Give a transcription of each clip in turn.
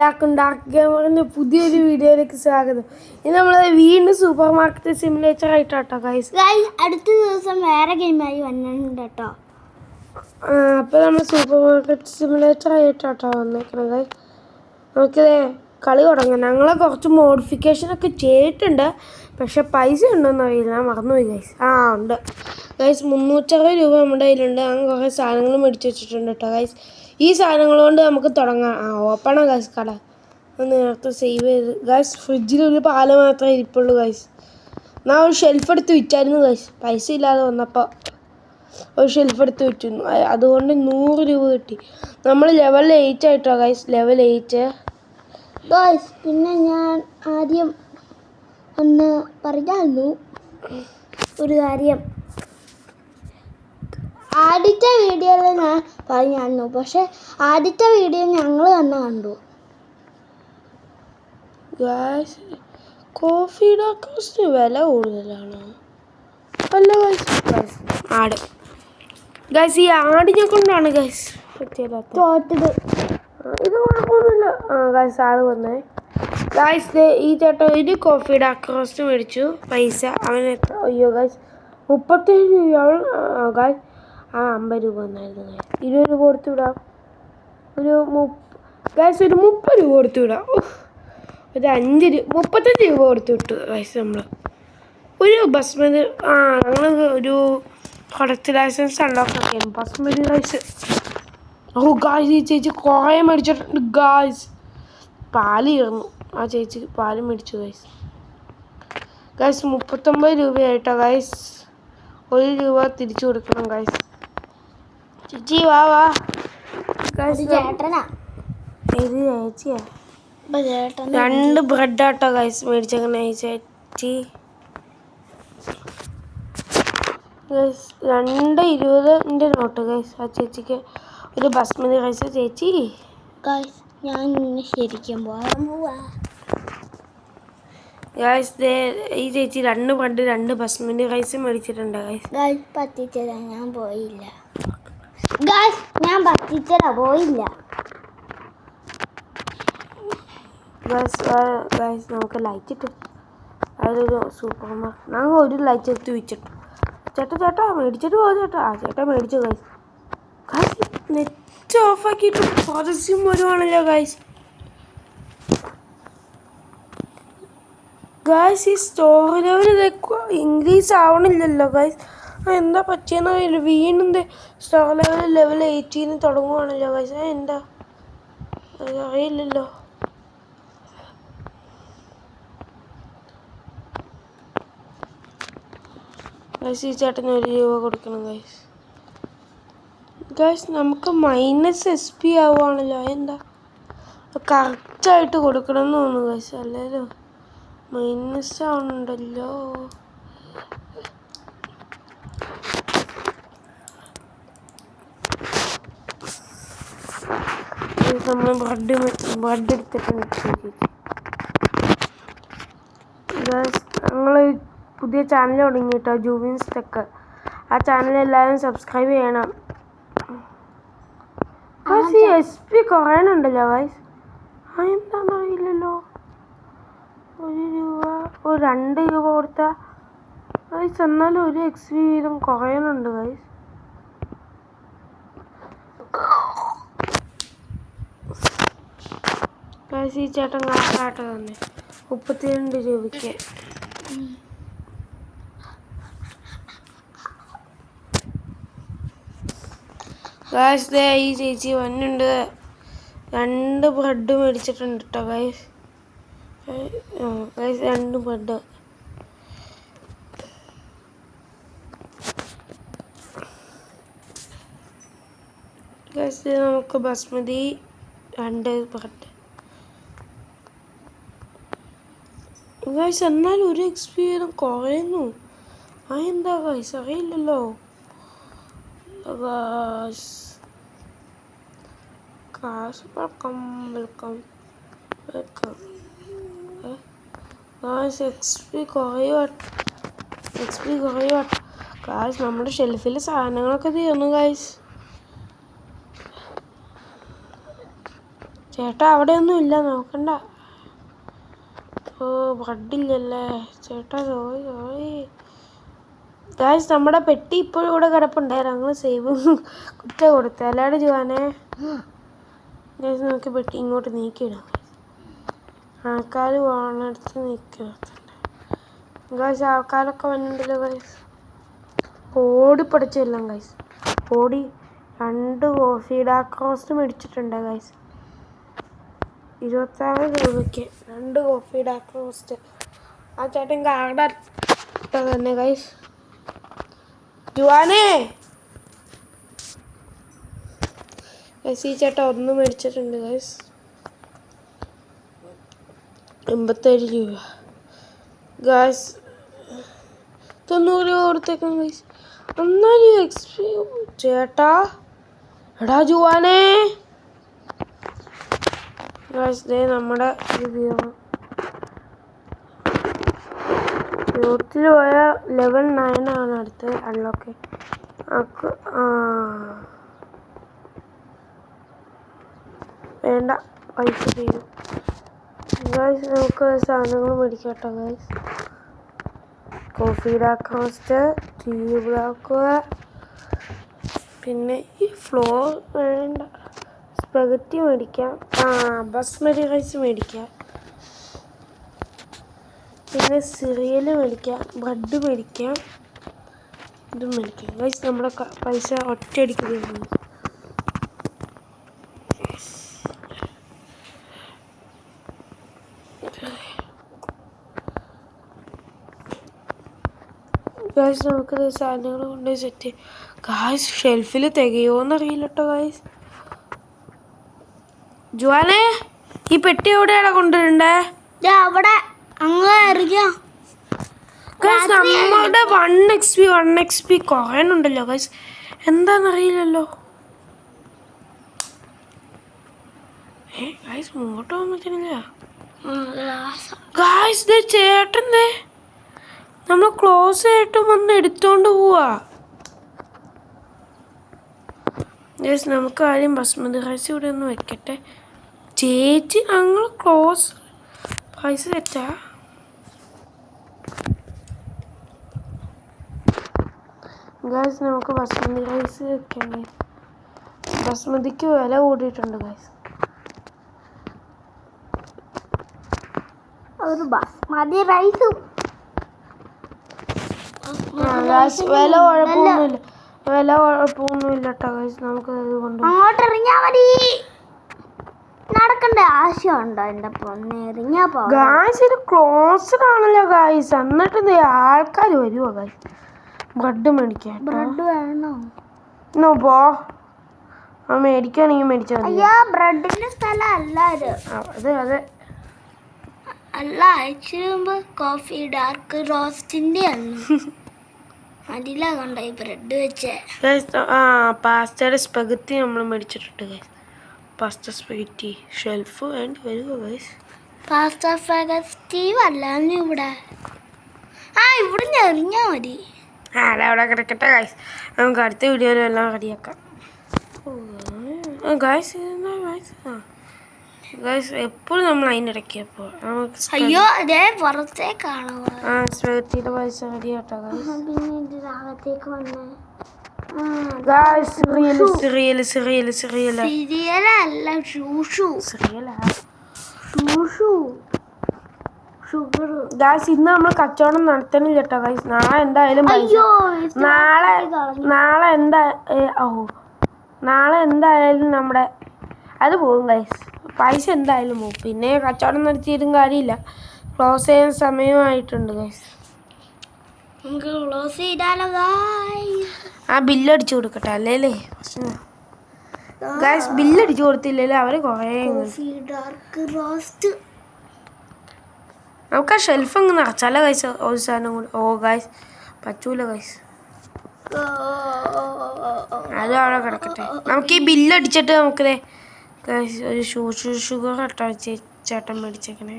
Dark ഗെയിമറിൻ്റെ പുതിയൊരു വീഡിയോയിലേക്ക് സ്വാഗതം. ഇന്ന് നമ്മൾ വീണ്ടും സൂപ്പർ മാർക്കറ്റ് സിമുലേറ്റർ ആയിട്ടോ ഗൈസ്. അടുത്ത ദിവസം വേറെ ഗെയിമായി വന്നിട്ടുണ്ട് കേട്ടോ. അപ്പോൾ നമ്മൾ സൂപ്പർ മാർക്കറ്റ് സിമുലേറ്റർ ആയിട്ടോ വന്നേക്കണം ഗൈസ്. നമുക്കിത് കളി തുടങ്ങാം. ഞങ്ങൾ കുറച്ച് മോഡിഫിക്കേഷനൊക്കെ ചെയ്തിട്ടുണ്ട്, പക്ഷെ പൈസ ഉണ്ടോയെന്ന് അറിയില്ല, മറന്നുപോയി ഗൈസ്. ഉണ്ട് ഗൈസ്, 360 രൂപ നമ്മുടെ കയ്യിലുണ്ട്. അങ്ങനെ കുറേ സാധനങ്ങൾ മേടിച്ച് വെച്ചിട്ടുണ്ട് കേട്ടോ ഗൈസ്. ഈ സാധനങ്ങൾ കൊണ്ട് നമുക്ക് തുടങ്ങാം. ഓപ്പണാ ഗൈസ് കട. നേരത്തെ സേവ് ചെയ്ത് ഗൈസ്. ഫ്രിഡ്ജിലൊരു പാല് മാത്രമേ ഇരിപ്പുള്ളൂ ഗൈസ്. ഞാൻ ഒരു ഷെൽഫ് എടുത്ത് വിറ്റായിരുന്നു ഗൈസ്. പൈസ ഇല്ലാതെ വന്നപ്പോൾ ഒരു ഷെൽഫ് എടുത്ത് വിറ്റിരുന്നു, അതുകൊണ്ട് 100 രൂപ കിട്ടി. നമ്മൾ ലെവൽ 8 ആയിട്ടോ ഗൈസ്, ലെവൽ 8 ഗൈസ്. പിന്നെ ഞാൻ ആദ്യം ഒന്ന് പറയാമല്ലോ ഒരു കാര്യം. ആദ്യത്തെ വീഡിയോയിൽ ഞാൻ പറഞ്ഞായിരുന്നു, പക്ഷെ ആദ്യത്തെ വീഡിയോ ഞങ്ങൾ തന്നെ കണ്ടു ഗൈസ്. കോഫിയുടെ കോസ്റ്റ് വില കൂടുതലാണ് അല്ല ഗൈസ്. ആട് ഗൈസ്, ഈ ആടിനെ കൊണ്ടാണ് ഗൈസ് തോറ്റത്. ഇത് കുഴപ്പമൊന്നുമില്ല ഗൈസ്. ആട് വന്നേ ഗൈസ്. ഈ ചേട്ടൻ ഒരു കോഫിയുടെ അക്രോസ്റ്റ് മേടിച്ചു. പൈസ അവന് അയ്യോ ഗൈസ് 37 രൂപ. അവൾ ഗൈസ് 50 രൂപ വന്നായിരുന്നു ഗൈസ്. 20 രൂപ കൊടുത്തു വിടാം. ഗൈസ് ഒരു 30 രൂപ കൊടുത്തു വിടാം. ഒരു 35 രൂപ കൊടുത്തു വിട്ടു ഗൈസ്. നമ്മൾ ഒരു ബസ്മതി ഞങ്ങൾ ഒരു പ്രൊഡക്റ്റ് ലൈസൻസ് അൺലോക്ക് ആക്കിയാണ് ബസ്മതി റൈസ്. ഗായ്സ്, ഈ ചേച്ചി കുറേ മേടിച്ചിട്ടുണ്ട് ഗായ്സ്. പാല് തീർന്നു, ആ ചേച്ചി പാല് മേടിച്ചു ഗൈസ്. 39 രൂപയായിട്ടോ ഗൈസ്. 1 രൂപ തിരിച്ചു കൊടുക്കണം ഗൈസ്. ചേച്ചി വാ ഗൈസ്. ചേട്ടനാ ഇത് ചേച്ചിയാ. 2 ബ്രെഡാട്ടോ ഗൈസ് മേടിച്ചേക്കണേ ചേച്ചി. Guys 2.20 note guys. ആ ചേച്ചിക്ക് ഒരു ബസ്മതി റൈസ്. ചേച്ചി ഗൈസ്, ഞാൻ ശരിക്കും പോവാ ഗൈസ്. ഈ ചേച്ചി 2 ബ്രെഡ് 2 ബസ്മതി റൈസ് മേടിച്ചിട്ടുണ്ട് ഗൈസ്. ഗൈസ് പറ്റിച്ചതാ, ഞാൻ പോയില്ല ഗൈസ്. ഞാൻ പറ്റിച്ചതാ, പോയില്ല ഗൈസ്. നമുക്ക് ലൈറ്റ് ഇട്ട് അതൊരു സൂപ്പർ മാർക്കറ്റ്. ഞങ്ങൾ ഒരു ലൈറ്റ് എടുത്ത് വെച്ചിട്ടു. ചേട്ടാ മേടിച്ചിട്ട് പോകും ചേട്ടാ. ചേട്ടാ മേടിച്ചു ഗൈസ്. നെറ്റ് ഓഫാക്കിയിട്ട് പരസ്യം വരുവാണല്ലോ ഗൈസ്. ഗൈസ്, ഈ സ്റ്റോർ ലെവൽ ഇൻക്രീസ് ആവണില്ലല്ലോ ഗൈസ്. എന്താ പറ്റിയെന്ന് അറിയില്ല. വീണ്ടും സ്റ്റോർ ലെവൽ 18 തുടങ്ങുവാണല്ലോ ഗൈസ്. എന്താ അറിയില്ലല്ലോ ഗൈസ്. ഈ ചേട്ടന് 1 രൂപ കൊടുക്കണം ഗൈസ്. ഗൈസ്, നമുക്ക് -SP ആവുകയാണല്ലോ. എന്താ കറക്റ്റായിട്ട് കൊടുക്കണം എന്ന് തോന്നുന്നു ഗൈസ്. അല്ലല്ലോ മൈനസ് ആവുന്നുണ്ടല്ലോ. നമ്മൾ ബ്രെഡ് എടുത്തിട്ടുണ്ട് ഗൈസ്. ഞങ്ങൾ പുതിയ ചാനൽ തുടങ്ങി കേട്ടോ, ജൂവിൻസ് ടെക്ക്. ആ ചാനൽ എല്ലാവരും സബ്സ്ക്രൈബ് ചെയ്യണം. ഗൈസ്, ഈ SP കുറയണുണ്ടല്ലോ ഗൈസ്. എന്താണെന്ന് അറിയില്ലല്ലോ. 1 രൂപ 2 രൂപ കൊടുത്താൽ ഗൈസ് എന്നാലും 1 XP വീതം കുറയണുണ്ട് ഗൈസ്. ഗൈസ്, ഈ ചേട്ടൻ കാട്ടാട്ടോ തന്നെ 32 രൂപയ്ക്ക്. ഗൈസ്, ഈ ചേച്ചി വന്നുണ്ട്. 2 ബ്രെഡ് മേടിച്ചിട്ടുണ്ട് കേട്ടോ ഗൈസ്. 2 ബ്രെഡ്. ഗൈസ്, നമുക്ക് ബസ്മതി 2 ബ്രെഡ് ഗൈസ്. എന്നാലും 1 XP വീതം കുറയുന്നു. എന്താ ഗൈസ് അറിയില്ലല്ലോ ഗൈസ്. Welcome guys. XP കുറയുക ഗൈസ്. നമ്മുടെ ഷെൽഫിലെ സാധനങ്ങളൊക്കെ തീർന്നു ഗൈസ്. ചേട്ടാ അവിടെ ഒന്നും ഇല്ല, നോക്കണ്ട. ഓ ബ്രെഡില്ലല്ലേ ചേട്ടാ, സോറി സോറി. ഗായ്സ് നമ്മുടെ പെട്ടി ഇപ്പോഴും ഇവിടെ കിടപ്പുണ്ടേ, ഞങ്ങൾ സേവ് കുറ്റ കൊടുത്ത അല്ലാണ്ട് ജുവാനെ. ഗായ്സ് നമുക്ക് പെട്ടി ഇങ്ങോട്ട് നീക്കിയിടാം. ആൾക്കാർ പോകണടുത്ത് നീക്കണം. ഗായ്സ് ആൾക്കാരൊക്കെ വന്നിട്ടുണ്ടല്ലോ ഗായ്സ്. ഓടിപ്പടച്ചെല്ലാം ഗായ്സ്, ഓടി 2 കോഫി ഡാർക്ക് റോസ്റ്റ് മേടിച്ചിട്ടുണ്ട് ഗായ്സ്. 26 രൂപയ്ക്ക് 2 കോഫി ഡാർക്ക് റോസ്റ്റ്. ആ ചേട്ടൻ കാർഡ് തന്നെ ഗൈസ്. ജുവാനേ ഗൈസ്, ഈ ചേട്ടൻ 1 മേടിച്ചിട്ടുണ്ട് ഗൈസ്. 87 രൂപ ഗൈസ്. 90 രൂപ കൊടുത്തേക്കാം ഗൈസ്. എന്നാലും എക്സ്പി ചേട്ടാ. എടാ ജുവാനേ ഗൈസ്, ദേ നമ്മുടെ യൂത്തിൽ പോയ ലെവൽ 9 ആണ് അടുത്ത് അൺലോക്ക്. വേണ്ട, പൈസ തീരും ഗൈസ്. നമുക്ക് സാധനങ്ങൾ മേടിക്കാം കേട്ടോ guys. Coffee dark roast, tea block, പിന്നെ ഈ ഫ്ലോർ വേണ്ട, സ്പെഗറ്റി മേടിക്കാം, ബസ്മതി റൈസ് മേടിക്കാം, പിന്നെ സിറിയൽ മേടിക്കാം, ബ്രെഡ് മേടിക്കാം, ഇതും മേടിക്കാം ഗൈസ്. നമ്മുടെ പൈസ ഒറ്റയടിക്ക് തീർന്നു. ഗായ്സ് നമുക്ക് സാധനങ്ങൾ കൊണ്ടുപോയി സെറ്റ് ചെയ്യാം. ഗായ്സ് ഷെൽഫിൽ തികയോന്നറിയില്ല കേട്ടോ ഗായ്സ്. ജുവാനെ ഈ പെട്ടി എവിടെയാണ് കൊണ്ടുവരണ്ടേ? അവിടെ നമ്മുടെ 1 XP കുറയണുണ്ടല്ലോ ഗായ്സ്, എന്താന്നറിയില്ലല്ലോ. ഗായ്സ് മുമ്പോട്ട് പോകാൻ പറ്റുന്നില്ല ഗായ്സ്. ചേട്ടൻ്റെ നമ്മൾ ക്ലോസ് ആയിട്ട് വന്ന് എടുത്തോണ്ട് പോവാ ഗായ്സ്. നമുക്ക് ആദ്യം ബസ്മതി റൈസ് ഇവിടെ ഒന്ന് വെക്കട്ടെ. ചേച്ചി ഞങ്ങൾ ക്ലോസ് പൈസ തെറ്റാ ഗായ്സ്. നമുക്ക് ബസ്മതി റൈസ് വെക്കാം ഗായ്സ്. ബസ്മതിക്ക് വില കൂടിയിട്ടുണ്ട് ഗായ്സ്. ഒരു ബസ്മതി റൈസ് വില കുഴപ്പമൊന്നുമില്ല, വില കുഴപ്പമൊന്നുമില്ല കേട്ടോ ഗൈസ്. നമുക്ക് ഇത് കൊണ്ട് അങ്ങോട്ട് ഇറങ്ങിയാ മതി. നടക്കണ്ട ആവശ്യമുണ്ടോ എൻ്റെ പൊന്നെ? ഇറങ്ങിയാ പോ ഗായ്സ്. ഇത് ക്ലോസ്ഡ് ആണല്ലോ ഗായ്സ്, എന്നിട്ട് ആൾക്കാർ വരുമോ ഗായ്സ്? ബ്രെഡ് മേടിക്കാം. ബ്രെഡ് വേണോ? പോ, മേടിക്കുകയാണെങ്കിൽ മേടിച്ചാൽ മതി. അയ്യോ ബ്രെഡിന്റെ സ്ഥലം അല്ല ഇത്. അതെ അല്ല, ആഴ്ച മുമ്പ് കോഫി ഡാർക്ക് റോസ്റ്റിന്റെ ആണ്. അതിലാ കണ്ട ഈ ബ്രെഡ് വെച്ചേ. പാസ്റ്റയുടെ സ്പെഗറ്റി നമ്മൾ മേടിച്ചിട്ടുണ്ട് ഗൈസ്. പാസ്ത സ്പെഗറ്റി ഷെൽഫ് വേണ്ടി വരുമോ ഗൈസ്? പാസ്ത സ്പെഗറ്റി അല്ലാന്ന് ഇവിടെ. ഇവിടെ എറിഞ്ഞാ മതി. അതവിടെ കിടക്കട്ടെ ഗൈസ്. നമുക്ക് അടുത്ത വീഡിയോയിലും എല്ലാം റെഡിയാക്കാം ഗൈസ്. ഗൈസ് എപ്പോഴും നമ്മൾ അതിനിടയ്ക്കപ്പോൾ നമുക്ക് അയ്യോ അതേ പുറത്തേക്കാണോ? സ്പെഗറ്റിയുടെ പൈസ റെഡിയാട്ടോ ഗൈസ്. പിന്നെ ഇതിനകത്തേക്ക് വന്നേ സിരിയലല്ല, ഷൂഷു ഷുഗർ. ഗായ്സ് ഇന്ന് നമ്മൾ കച്ചവടം നടത്തണില്ല കേട്ടോ ഗായ്സ്. നാളെ എന്തായാലും നാളെ എന്തായാലും നമ്മുടെ അത് പോകും ഗായ്സ്. പൈസ എന്തായാലും പോകും. പിന്നെ കച്ചവടം നടത്തിയിട്ടും കാര്യമില്ല, ക്ലോസ് ചെയ്യാൻ സമയമായിട്ടുണ്ട് ഗായ്സ്. നമുക്ക് ക്ലോസ് ചെയ്താലോ ഗായ്സ്? ബില്ലടിച്ചു കൊടുക്കട്ടെ അല്ലേ ഗായ്സ്? ബില്ലടിച്ചു കൊടുത്തില്ലല്ലോ അവര് കുറേ. നമുക്ക് ആ ഷെൽഫ് അങ്ങ് നിറച്ചാലോ ഗൈസ് ഒരു സാധനം കൂടി? ഗൈസ് പറ്റൂല ഗൈസ്, അത് അവിടെ കിടക്കട്ടെ. നമുക്ക് ഈ ബില്ലടിച്ചിട്ട് നമുക്ക് ഗൈസ് ഒരു ഷുഗർ കേട്ടോ ചേട്ടൻ മേടിച്ചേക്കണേ.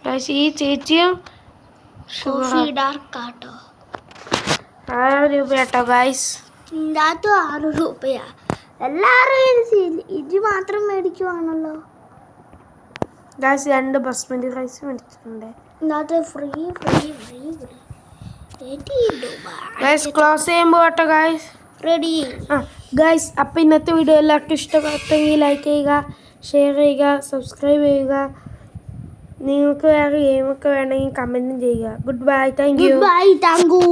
ഗൈസ് ഈ ചേച്ചിയും ഷുഗർ 1000 രൂപ കേട്ടോ ഗൈസ്. ഇതിൻ്റെ അകത്ത് 6 രൂപയാ. എല്ലാവരും ഇത് മാത്രം മേടിക്കുവാണല്ലോ. ഗൈസ് 2 ബസ്മതി റൈസ് മേടിച്ചിട്ടുണ്ട്. ഇതിനകത്ത് ഫ്രീ ഗൈസ് ക്ലോസ് ചെയ്യുമ്പോൾ കേട്ടോ ഗൈസ്. റെഡി. ഗൈസ് അപ്പോൾ ഇന്നത്തെ വീഡിയോ എല്ലാവർക്കും ഇഷ്ടപ്പെട്ടെങ്കിൽ ലൈക്ക് ചെയ്യുക, ഷെയർ ചെയ്യുക, സബ്സ്ക്രൈബ് ചെയ്യുക. നിങ്ങൾക്ക് വേറെ ഗെയിമൊക്കെ വേണമെങ്കിൽ കമൻറ്റും ചെയ്യുക. Good bye, thank you. Bye, thank U.